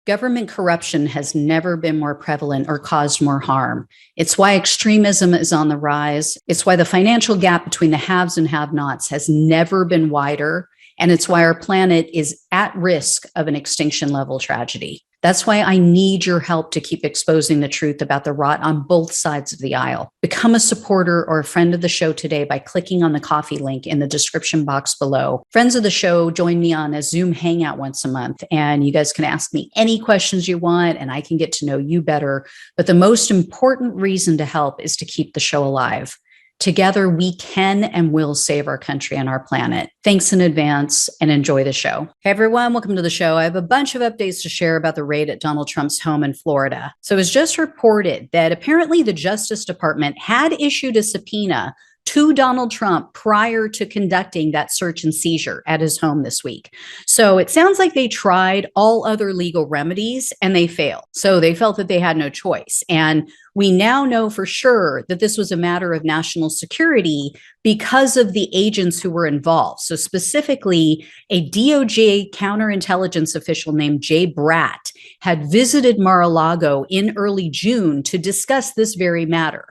Government corruption has never been more prevalent or caused more harm. It's why extremism is on the rise. It's why the financial gap between the haves and have-nots has never been wider. And it's why our planet is at risk of an extinction level tragedy. That's why I need your help to keep exposing the truth about the rot on both sides of the aisle. Become a supporter or a friend of the show today by clicking on the coffee link in the description box below. Friends of the show join me on a Zoom hangout once a month, and you guys can ask me any questions you want, and I can get to know you better. But the most important reason to help is to keep the show alive. Together, we can and will save our country and our planet. Thanks in advance and enjoy the show. Hey, everyone. Welcome to the show. I have a bunch of updates to share about the raid at Donald Trump's home in Florida. So it was just reported that apparently the Justice Department had issued a subpoena to Donald Trump prior to conducting that search and seizure at his home this week. So it sounds like they tried all other legal remedies and they failed. So they felt that they had no choice. And we now know for sure that this was a matter of national security because of the agents who were involved. So specifically, a DOJ counterintelligence official named Jay Bratt had visited Mar-a-Lago in early June to discuss this very matter.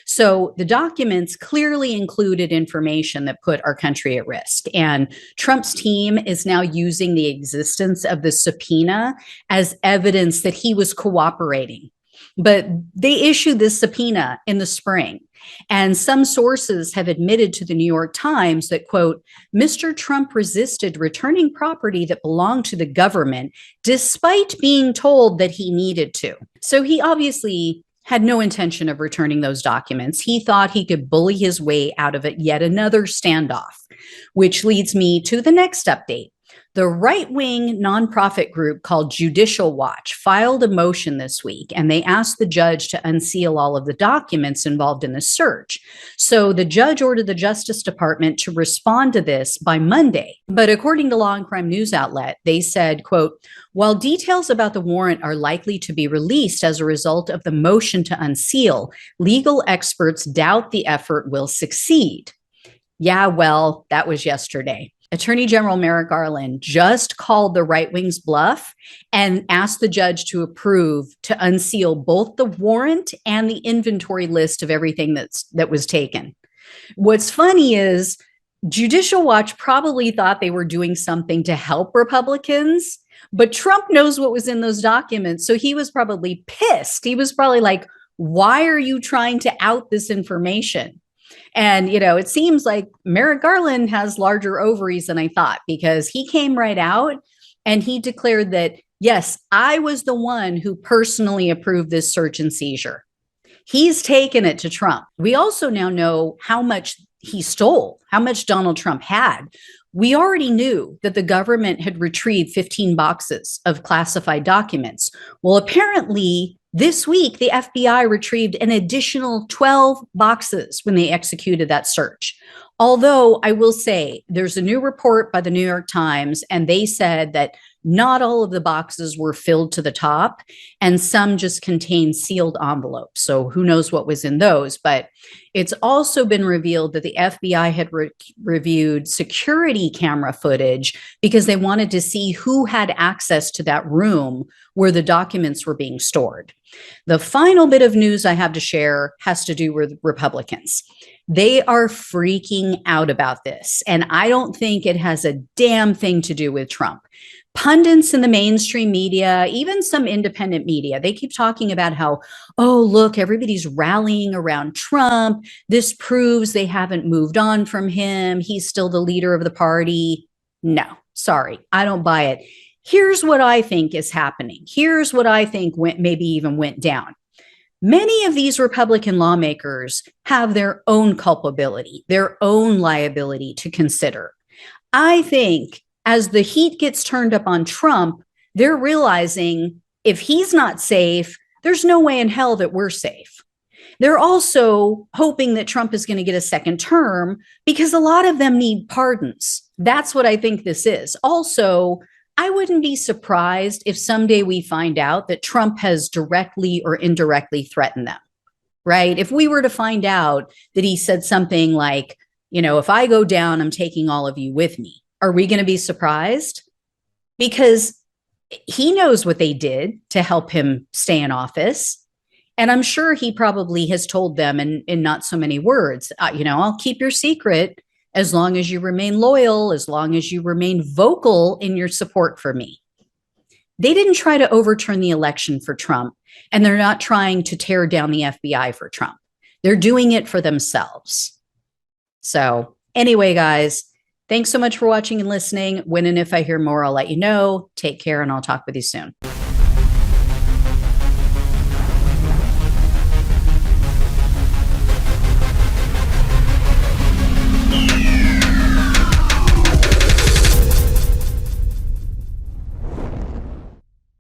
So the documents clearly included information that put our country at risk. And Trump's team is now using the existence of the subpoena as evidence that he was cooperating. But they issued this subpoena in the spring. And some sources have admitted to the New York Times that, quote, Mr. Trump resisted returning property that belonged to the government despite being told that he needed to. So he obviously had no intention of returning those documents. He thought he could bully his way out of it, yet another standoff, which leads me to the next update. The right-wing nonprofit group called Judicial Watch filed a motion this week, and they asked the judge to unseal all of the documents involved in the search. So the judge ordered the Justice Department to respond to this by Monday. But according to Law and Crime news outlet, they said, quote, while details about the warrant are likely to be released as a result of the motion to unseal, legal experts doubt the effort will succeed. Yeah, well, that was yesterday. Attorney General Merrick Garland just called the right wing's bluff and asked the judge to approve to unseal both the warrant and the inventory list of everything that was taken. What's funny is Judicial Watch probably thought they were doing something to help Republicans, but Trump knows what was in those documents. So he was probably pissed. He was probably like, why are you trying to out this information? And, you know, it seems like Merrick Garland has larger ovaries than I thought, because he came right out and he declared that, yes, I was the one who personally approved this search and seizure. He's taken it to Trump. We also now know how much he stole, how much Donald Trump had. We already knew that the government had retrieved 15 boxes of classified documents. Well, apparently, this week, the FBI retrieved an additional 12 boxes when they executed that search. Although I will say there's a new report by the New York Times, and they said that not all of the boxes were filled to the top, and some just contained sealed envelopes. So who knows what was in those? But it's also been revealed that the FBI had reviewed security camera footage because they wanted to see who had access to that room where the documents were being stored. The final bit of news I have to share has to do with Republicans. They are freaking out about this, and I don't think it has a damn thing to do with Trump. Pundits in the mainstream media, even some independent media, they keep talking about how, oh, look, everybody's rallying around Trump. This proves they haven't moved on from him. He's still the leader of the party. No, sorry, I don't buy it. Here's what I think is happening. Here's what I think maybe even went down. Many of these Republican lawmakers have their own culpability, their own liability to consider. I think as the heat gets turned up on Trump, they're realizing if he's not safe, there's no way in hell that we're safe. They're also hoping that Trump is going to get a second term because a lot of them need pardons. That's what I think this is. Also, I wouldn't be surprised if someday we find out that Trump has directly or indirectly threatened them, right? If we were to find out that he said something like, you know, if I go down, I'm taking all of you with me. Are we going to be surprised? Because He knows what they did to help him stay in office. And I'm sure he probably has told them in not so many words, I'll keep your secret as long as you remain loyal, as long as you remain vocal in your support for me. They didn't try to overturn the election for Trump, and they're not trying to tear down the FBI for Trump. They're doing it for themselves. So anyway, guys, thanks so much for watching and listening. When and if I hear more, I'll let you know. Take care, and I'll talk with you soon.